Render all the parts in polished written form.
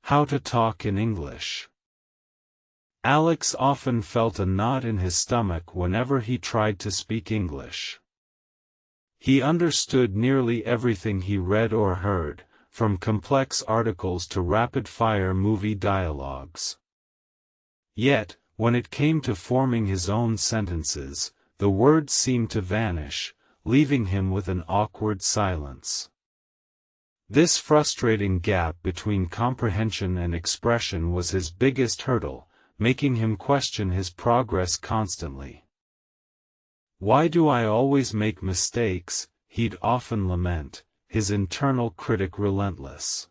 How to talk in English. Alex often felt a knot in his stomach whenever he tried to speak English. He understood nearly everything he read or heard, from complex articles to rapid-fire movie dialogues. Yet, when it came to forming his own sentences, the words seemed to vanish, leaving him with an awkward silence. This frustrating gap between comprehension and expression was his biggest hurdle, making him question his progress constantly. "Why do I always make mistakes?" he'd often lament, his internal critic relentless.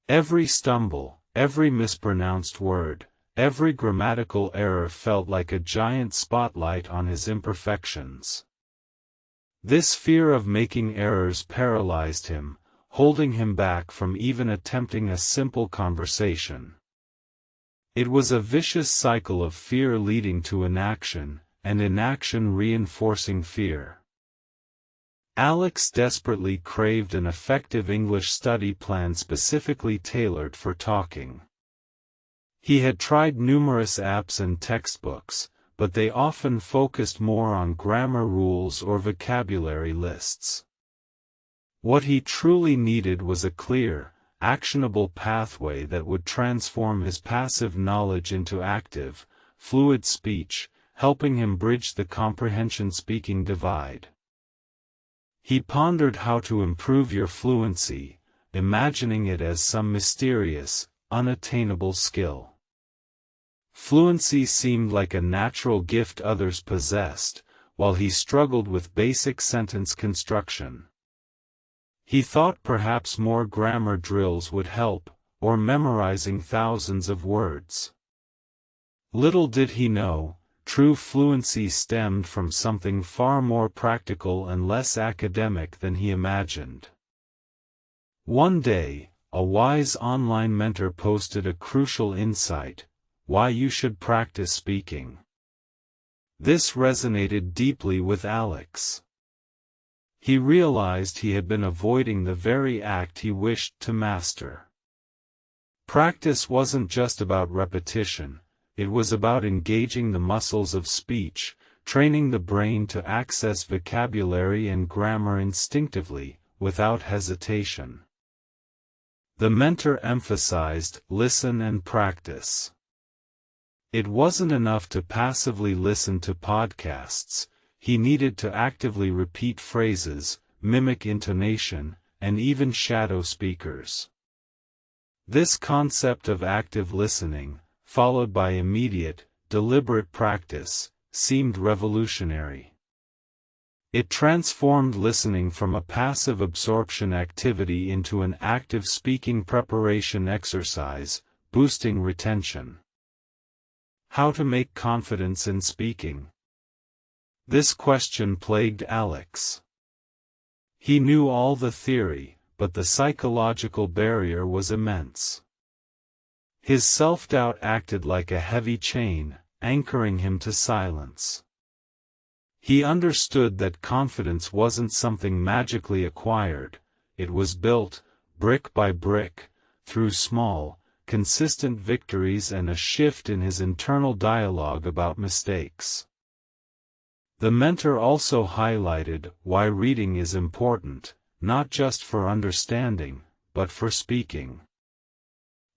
Every stumble, every mispronounced word, every grammatical error felt like a giant spotlight on his imperfections. This fear of making errors paralyzed him, holding him back from even attempting a simple conversation. It was a vicious cycle of fear leading to inaction, and inaction reinforcing fear. Alex desperately craved an effective English study plan specifically tailored for talking. He had tried numerous apps and textbooks, but they often focused more on grammar rules or vocabulary lists. What he truly needed was a clear, actionable pathway that would transform his passive knowledge into active, fluid speech, helping him bridge the comprehension-speaking divide. He pondered how to improve your fluency, imagining it as some mysterious, unattainable skill. Fluency seemed like a natural gift others possessed, while he struggled with basic sentence construction. He thought perhaps more grammar drills would help, or memorizing thousands of words. Little did he know, true fluency stemmed from something far more practical and less academic than he imagined. One day, a wise online mentor posted a crucial insight: why you should practice speaking. This resonated deeply with Alex. He realized he had been avoiding the very act he wished to master. Practice wasn't just about repetition, it was about engaging the muscles of speech, training the brain to access vocabulary and grammar instinctively, without hesitation. The mentor emphasized, listen and practice. It wasn't enough to passively listen to podcasts. He needed to actively repeat phrases, mimic intonation, and even shadow speakers. This concept of active listening, followed by immediate, deliberate practice, seemed revolutionary. It transformed listening from a passive absorption activity into an active speaking preparation exercise, boosting retention. How to make confidence in speaking? This question plagued Alex. He knew all the theory, but the psychological barrier was immense. His self-doubt acted like a heavy chain, anchoring him to silence. He understood that confidence wasn't something magically acquired, it was built, brick by brick, through small, consistent victories and a shift in his internal dialogue about mistakes. The mentor also highlighted why reading is important, not just for understanding, but for speaking.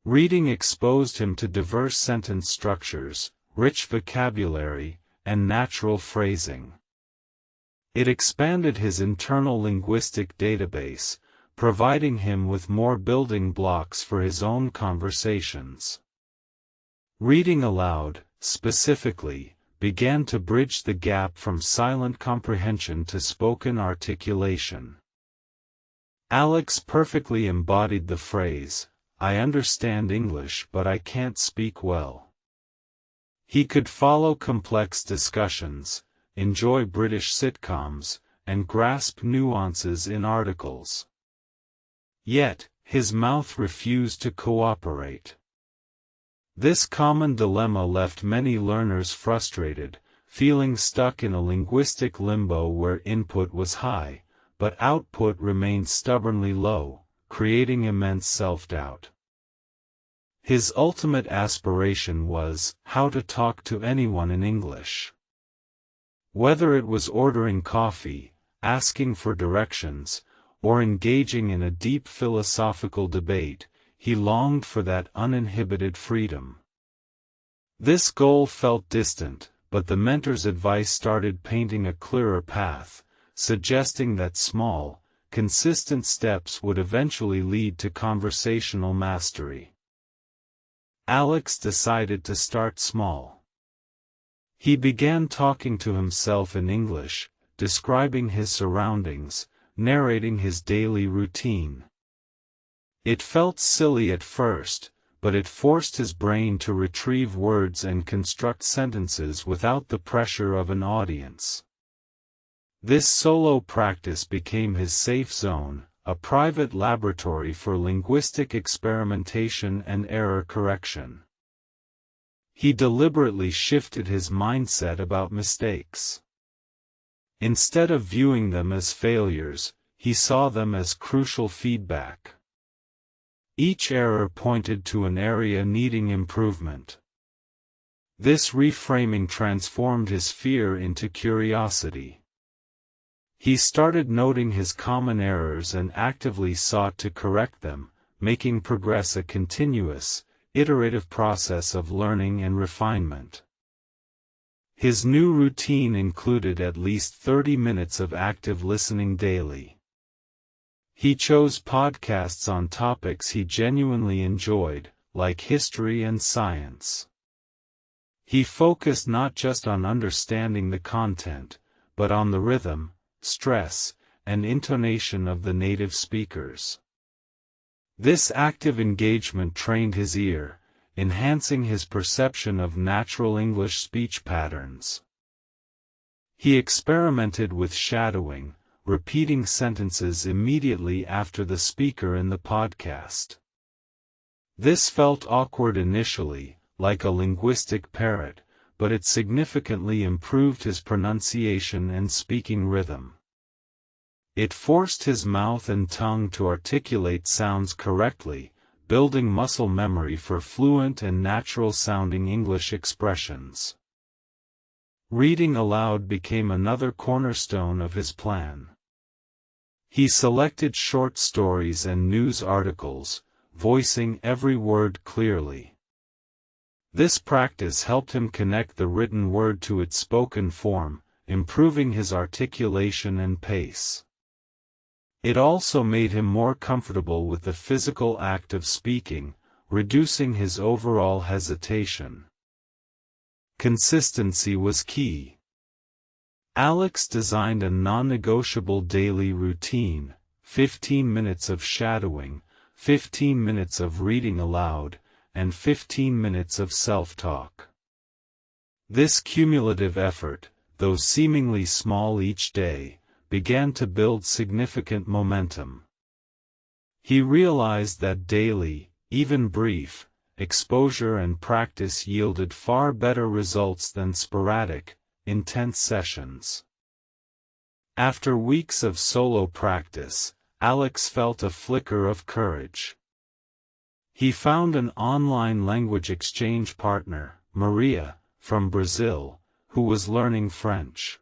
Reading exposed him to diverse sentence structures, rich vocabulary, and natural phrasing. It expanded his internal linguistic database, providing him with more building blocks for his own conversations. Reading aloud, specifically, began to bridge the gap from silent comprehension to spoken articulation. Alex perfectly embodied the phrase, "I understand English but I can't speak well." He could follow complex discussions, enjoy British sitcoms, and grasp nuances in articles. Yet, his mouth refused to cooperate. This common dilemma left many learners frustrated, feeling stuck in a linguistic limbo where input was high, but output remained stubbornly low, creating immense self-doubt. His ultimate aspiration was how to talk to anyone in English. Whether it was ordering coffee, asking for directions, or engaging in a deep philosophical debate, he longed for that uninhibited freedom. This goal felt distant, but the mentor's advice started painting a clearer path, suggesting that small, consistent steps would eventually lead to conversational mastery. Alex decided to start small. He began talking to himself in English, describing his surroundings, narrating his daily routine. It felt silly at first, but it forced his brain to retrieve words and construct sentences without the pressure of an audience. This solo practice became his safe zone, a private laboratory for linguistic experimentation and error correction. He deliberately shifted his mindset about mistakes. Instead of viewing them as failures, he saw them as crucial feedback. Each error pointed to an area needing improvement. This reframing transformed his fear into curiosity. He started noting his common errors and actively sought to correct them, making progress a continuous, iterative process of learning and refinement. His new routine included at least 30 minutes of active listening daily. He chose podcasts on topics he genuinely enjoyed, like history and science. He focused not just on understanding the content, but on the rhythm, stress, and intonation of the native speakers. This active engagement trained his ear, enhancing his perception of natural English speech patterns. He experimented with shadowing, repeating sentences immediately after the speaker in the podcast. This felt awkward initially, like a linguistic parrot, but it significantly improved his pronunciation and speaking rhythm. It forced his mouth and tongue to articulate sounds correctly, building muscle memory for fluent and natural-sounding English expressions. Reading aloud became another cornerstone of his plan. He selected short stories and news articles, voicing every word clearly. This practice helped him connect the written word to its spoken form, improving his articulation and pace. It also made him more comfortable with the physical act of speaking, reducing his overall hesitation. Consistency was key. Alex designed a non-negotiable daily routine: 15 minutes of shadowing, 15 minutes of reading aloud, and 15 minutes of self-talk. This cumulative effort, though seemingly small each day, began to build significant momentum. He realized that daily, even brief, exposure and practice yielded far better results than sporadic, intense sessions. After weeks of solo practice, Alex felt a flicker of courage. He found an online language exchange partner, Maria, from Brazil, who was learning French.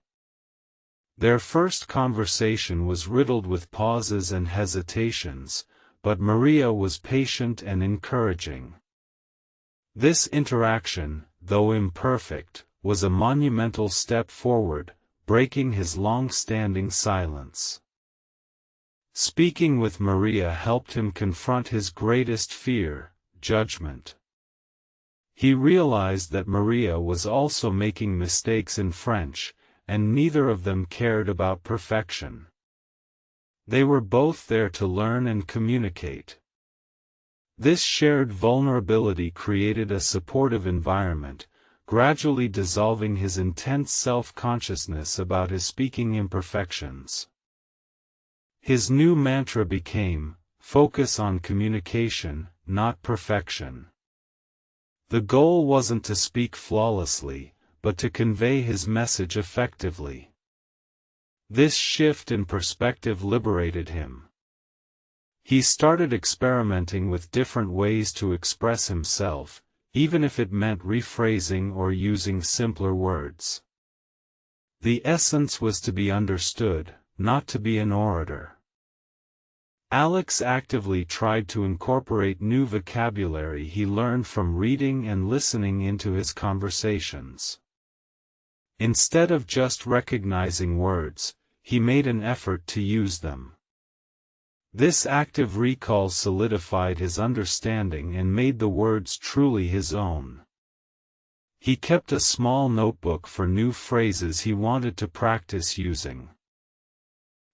Their first conversation was riddled with pauses and hesitations, but Maria was patient and encouraging. This interaction, though imperfect, was a monumental step forward, breaking his long-standing silence. Speaking with Maria helped him confront his greatest fear: judgment. He realized that Maria was also making mistakes in French, and neither of them cared about perfection. They were both there to learn and communicate. This shared vulnerability created a supportive environment, gradually dissolving his intense self-consciousness about his speaking imperfections. His new mantra became, "Focus on communication, not perfection." The goal wasn't to speak flawlessly, but to convey his message effectively. This shift in perspective liberated him. He started experimenting with different ways to express himself, even if it meant rephrasing or using simpler words. The essence was to be understood, not to be an orator. Alex actively tried to incorporate new vocabulary he learned from reading and listening into his conversations. Instead of just recognizing words, he made an effort to use them. This active recall solidified his understanding and made the words truly his own. He kept a small notebook for new phrases he wanted to practice using.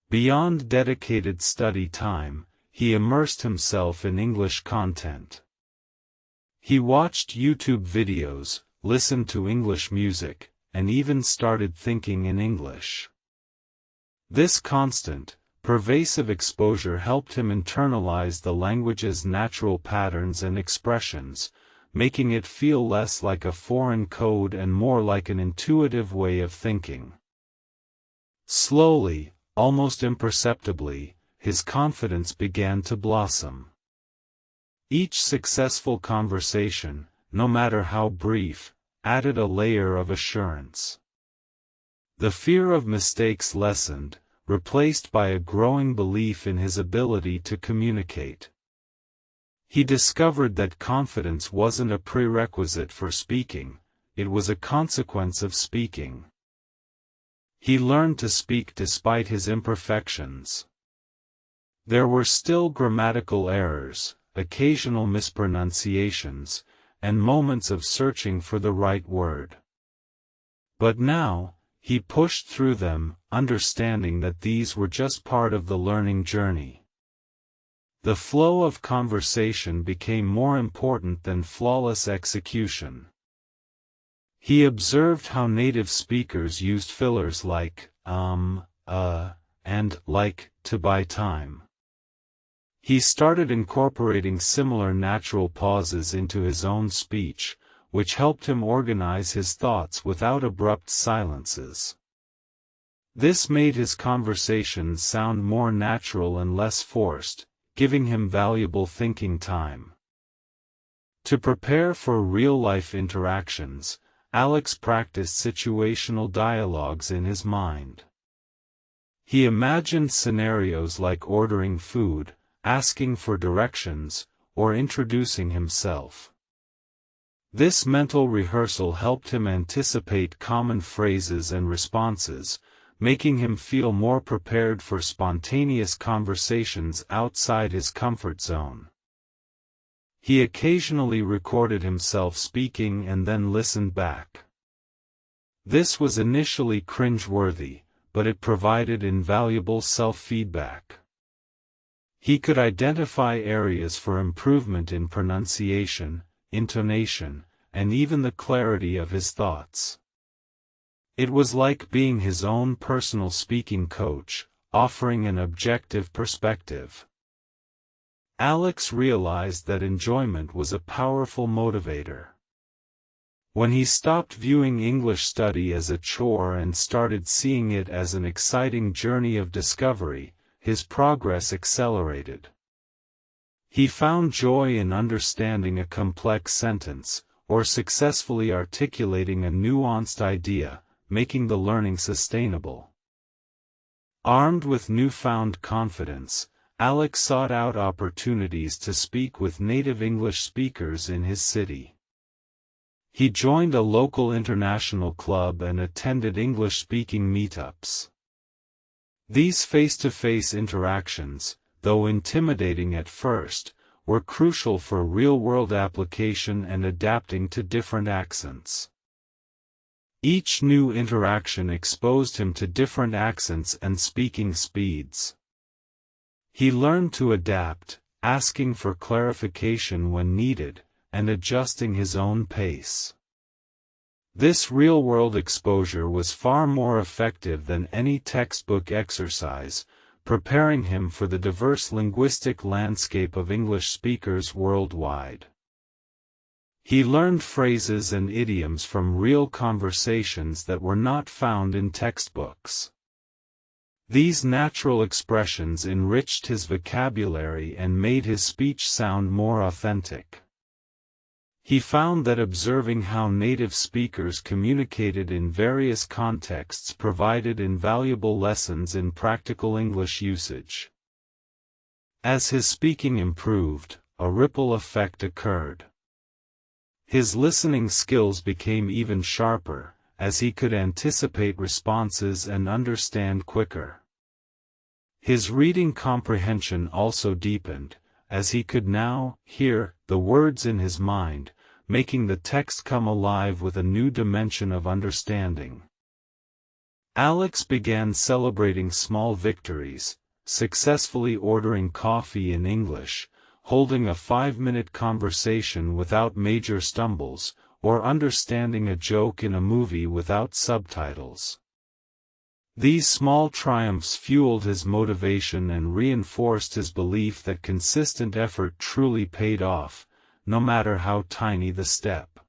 Beyond dedicated study time, he immersed himself in English content. He watched YouTube videos, listened to English music, and even started thinking in English. This constant, pervasive exposure helped him internalize the language's natural patterns and expressions, making it feel less like a foreign code and more like an intuitive way of thinking. Slowly, almost imperceptibly, his confidence began to blossom. Each successful conversation, no matter how brief, added a layer of assurance. The fear of mistakes lessened, replaced by a growing belief in his ability to communicate. He discovered that confidence wasn't a prerequisite for speaking, it was a consequence of speaking. He learned to speak despite his imperfections. There were still grammatical errors, occasional mispronunciations, and moments of searching for the right word. But now, he pushed through them, understanding that these were just part of the learning journey. The flow of conversation became more important than flawless execution. He observed how native speakers used fillers like, and like, to buy time. He started incorporating similar natural pauses into his own speech, which helped him organize his thoughts without abrupt silences. This made his conversations sound more natural and less forced, giving him valuable thinking time. To prepare for real-life interactions, Alex practiced situational dialogues in his mind. He imagined scenarios like ordering food, asking for directions, or introducing himself. This mental rehearsal helped him anticipate common phrases and responses, making him feel more prepared for spontaneous conversations outside his comfort zone. He occasionally recorded himself speaking and then listened back. This was initially cringeworthy, but it provided invaluable self-feedback. He could identify areas for improvement in pronunciation, intonation, and even the clarity of his thoughts. It was like being his own personal speaking coach, offering an objective perspective. Alex realized that enjoyment was a powerful motivator. When he stopped viewing English study as a chore and started seeing it as an exciting journey of discovery, his progress accelerated. He found joy in understanding a complex sentence, or successfully articulating a nuanced idea, making the learning sustainable. Armed with newfound confidence, Alex sought out opportunities to speak with native English speakers in his city. He joined a local international club and attended English-speaking meetups. These face-to-face interactions, though intimidating at first, were crucial for real-world application and adapting to different accents. Each new interaction exposed him to different accents and speaking speeds. He learned to adapt, asking for clarification when needed, and adjusting his own pace. This real-world exposure was far more effective than any textbook exercise, preparing him for the diverse linguistic landscape of English speakers worldwide. He learned phrases and idioms from real conversations that were not found in textbooks. These natural expressions enriched his vocabulary and made his speech sound more authentic. He found that observing how native speakers communicated in various contexts provided invaluable lessons in practical English usage. As his speaking improved, a ripple effect occurred. His listening skills became even sharper, as he could anticipate responses and understand quicker. His reading comprehension also deepened, as he could now hear the words in his mind, making the text come alive with a new dimension of understanding. Alex began celebrating small victories, successfully ordering coffee in English, holding a 5-minute conversation without major stumbles, or understanding a joke in a movie without subtitles. These small triumphs fueled his motivation and reinforced his belief that consistent effort truly paid off, no matter how tiny the step.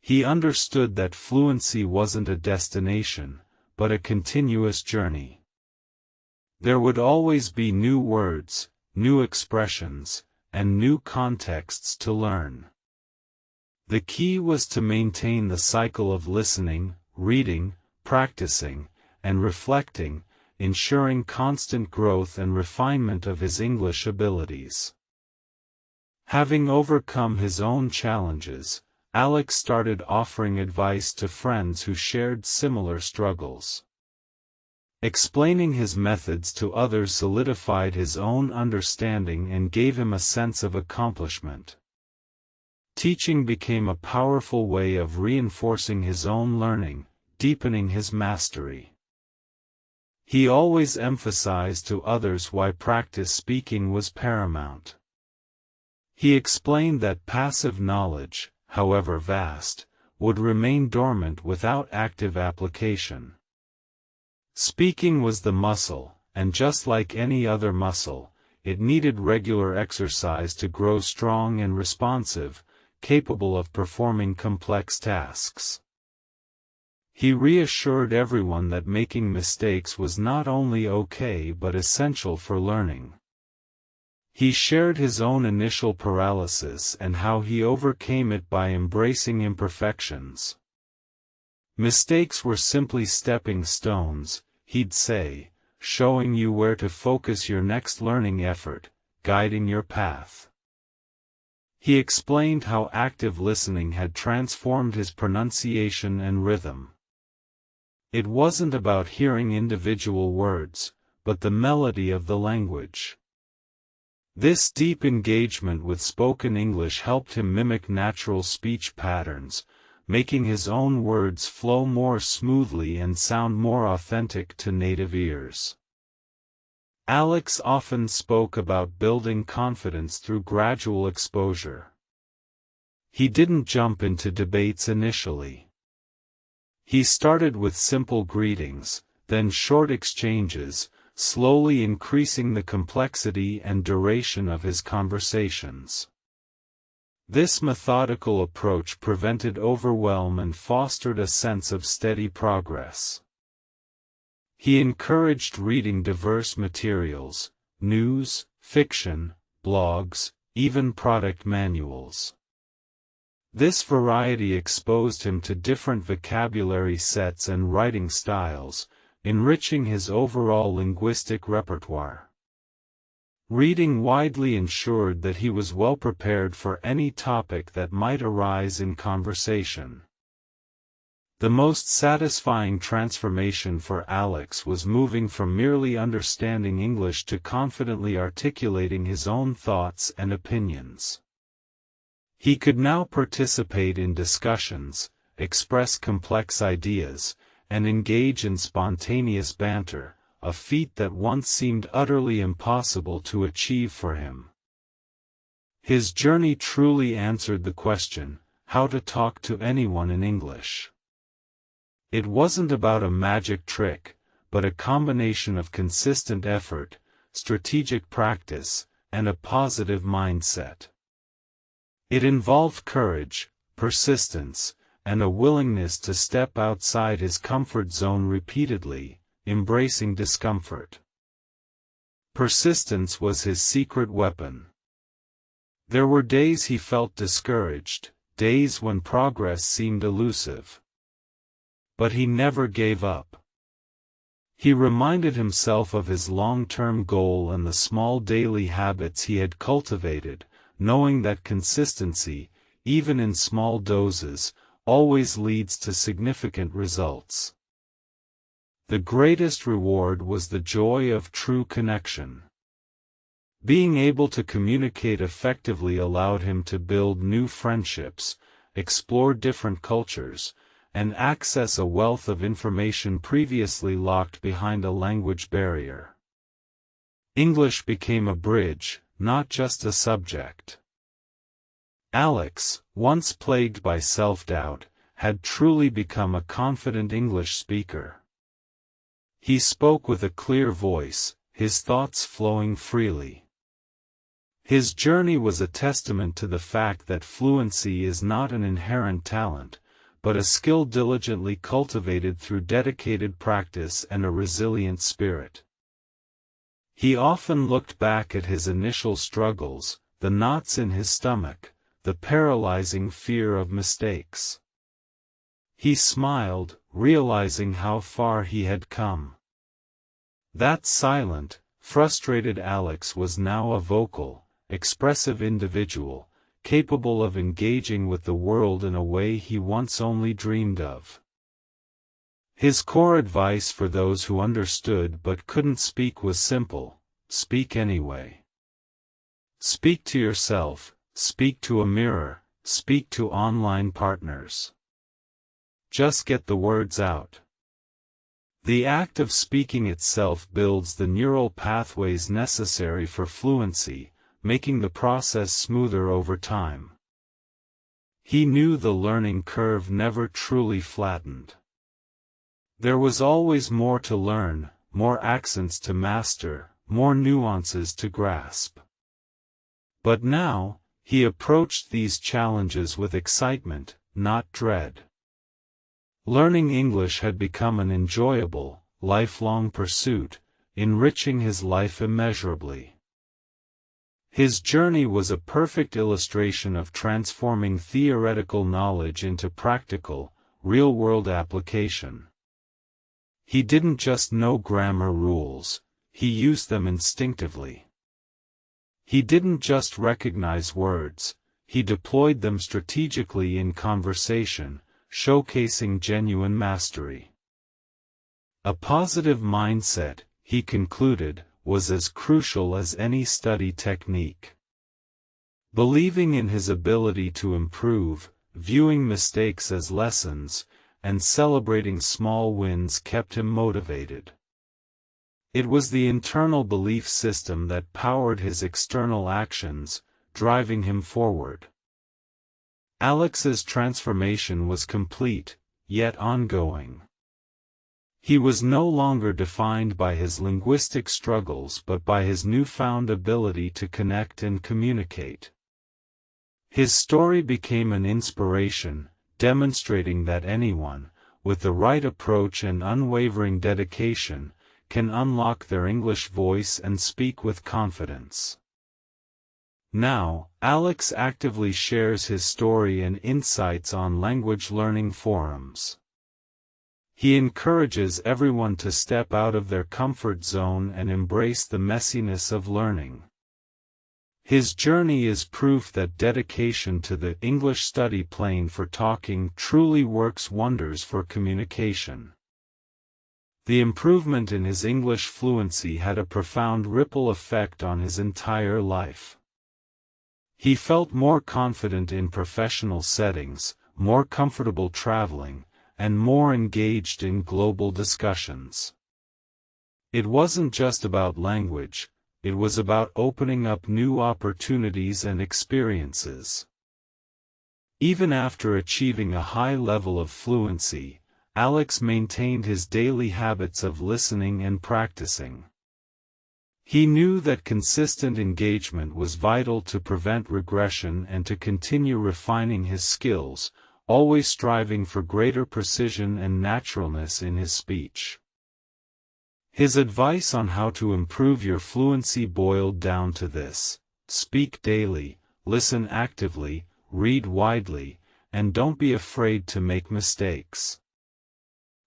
He understood that fluency wasn't a destination, but a continuous journey. There would always be new words, new expressions, and new contexts to learn. The key was to maintain the cycle of listening, reading, practicing, and reflecting, ensuring constant growth and refinement of his English abilities. Having overcome his own challenges, Alex started offering advice to friends who shared similar struggles. Explaining his methods to others solidified his own understanding and gave him a sense of accomplishment. Teaching became a powerful way of reinforcing his own learning, deepening his mastery. He always emphasized to others why practice speaking was paramount. He explained that passive knowledge, however vast, would remain dormant without active application. Speaking was the muscle, and just like any other muscle, it needed regular exercise to grow strong and responsive, capable of performing complex tasks. He reassured everyone that making mistakes was not only okay but essential for learning. He shared his own initial paralysis and how he overcame it by embracing imperfections. Mistakes were simply stepping stones, he'd say, showing you where to focus your next learning effort, guiding your path. He explained how active listening had transformed his pronunciation and rhythm. It wasn't about hearing individual words, but the melody of the language. This deep engagement with spoken English helped him mimic natural speech patterns, making his own words flow more smoothly and sound more authentic to native ears. Alex often spoke about building confidence through gradual exposure. He didn't jump into debates initially. He started with simple greetings, then short exchanges, slowly increasing the complexity and duration of his conversations. This methodical approach prevented overwhelm and fostered a sense of steady progress. He encouraged reading diverse materials, news, fiction, blogs, even product manuals. This variety exposed him to different vocabulary sets and writing styles, enriching his overall linguistic repertoire. Reading widely ensured that he was well prepared for any topic that might arise in conversation. The most satisfying transformation for Alex was moving from merely understanding English to confidently articulating his own thoughts and opinions. He could now participate in discussions, express complex ideas, and engage in spontaneous banter, a feat that once seemed utterly impossible to achieve for him. His journey truly answered the question, how to talk to anyone in English. It wasn't about a magic trick, but a combination of consistent effort, strategic practice, and a positive mindset. It involved courage, persistence, and a willingness to step outside his comfort zone repeatedly, embracing discomfort. Persistence was his secret weapon. There were days he felt discouraged, days when progress seemed elusive. But he never gave up. He reminded himself of his long-term goal and the small daily habits he had cultivated, knowing that consistency, even in small doses, always leads to significant results. The greatest reward was the joy of true connection. Being able to communicate effectively allowed him to build new friendships, explore different cultures, and access a wealth of information previously locked behind a language barrier. English became a bridge, not just a subject. Alex, once plagued by self-doubt, had truly become a confident English speaker. He spoke with a clear voice, his thoughts flowing freely. His journey was a testament to the fact that fluency is not an inherent talent, but a skill diligently cultivated through dedicated practice and a resilient spirit. He often looked back at his initial struggles, the knots in his stomach, the paralyzing fear of mistakes. He smiled, realizing how far he had come. That silent, frustrated Alex was now a vocal, expressive individual, capable of engaging with the world in a way he once only dreamed of. His core advice for those who understood but couldn't speak was simple: speak anyway. Speak to yourself, speak to a mirror, speak to online partners. Just get the words out. The act of speaking itself builds the neural pathways necessary for fluency, making the process smoother over time. He knew the learning curve never truly flattened. There was always more to learn, more accents to master, more nuances to grasp. But now, he approached these challenges with excitement, not dread. Learning English had become an enjoyable, lifelong pursuit, enriching his life immeasurably. His journey was a perfect illustration of transforming theoretical knowledge into practical, real-world application. He didn't just know grammar rules, he used them instinctively. He didn't just recognize words, he deployed them strategically in conversation, showcasing genuine mastery. A positive mindset, he concluded, was as crucial as any study technique. Believing in his ability to improve, viewing mistakes as lessons, and celebrating small wins kept him motivated. It was the internal belief system that powered his external actions, driving him forward. Alex's transformation was complete, yet ongoing. He was no longer defined by his linguistic struggles but by his newfound ability to connect and communicate. His story became an inspiration, demonstrating that anyone, with the right approach and unwavering dedication, can unlock their English voice and speak with confidence. Now, Alex actively shares his story and insights on language learning forums. He encourages everyone to step out of their comfort zone and embrace the messiness of learning. His journey is proof that dedication to the English study plane for talking truly works wonders for communication. The improvement in his English fluency had a profound ripple effect on his entire life. He felt more confident in professional settings, more comfortable traveling, and more engaged in global discussions. It wasn't just about language, it was about opening up new opportunities and experiences. Even after achieving a high level of fluency, Alex maintained his daily habits of listening and practicing. He knew that consistent engagement was vital to prevent regression and to continue refining his skills, always striving for greater precision and naturalness in his speech. His advice on how to improve your fluency boiled down to this: speak daily, listen actively, read widely, and don't be afraid to make mistakes.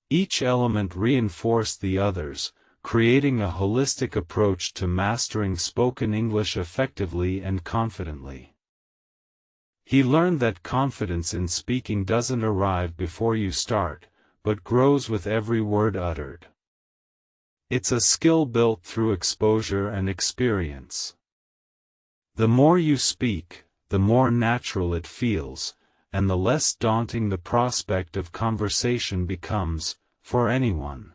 Each element reinforced the others, creating a holistic approach to mastering spoken English effectively and confidently. He learned that confidence in speaking doesn't arrive before you start, but grows with every word uttered. It's a skill built through exposure and experience. The more you speak, the more natural it feels, and the less daunting the prospect of conversation becomes, for anyone.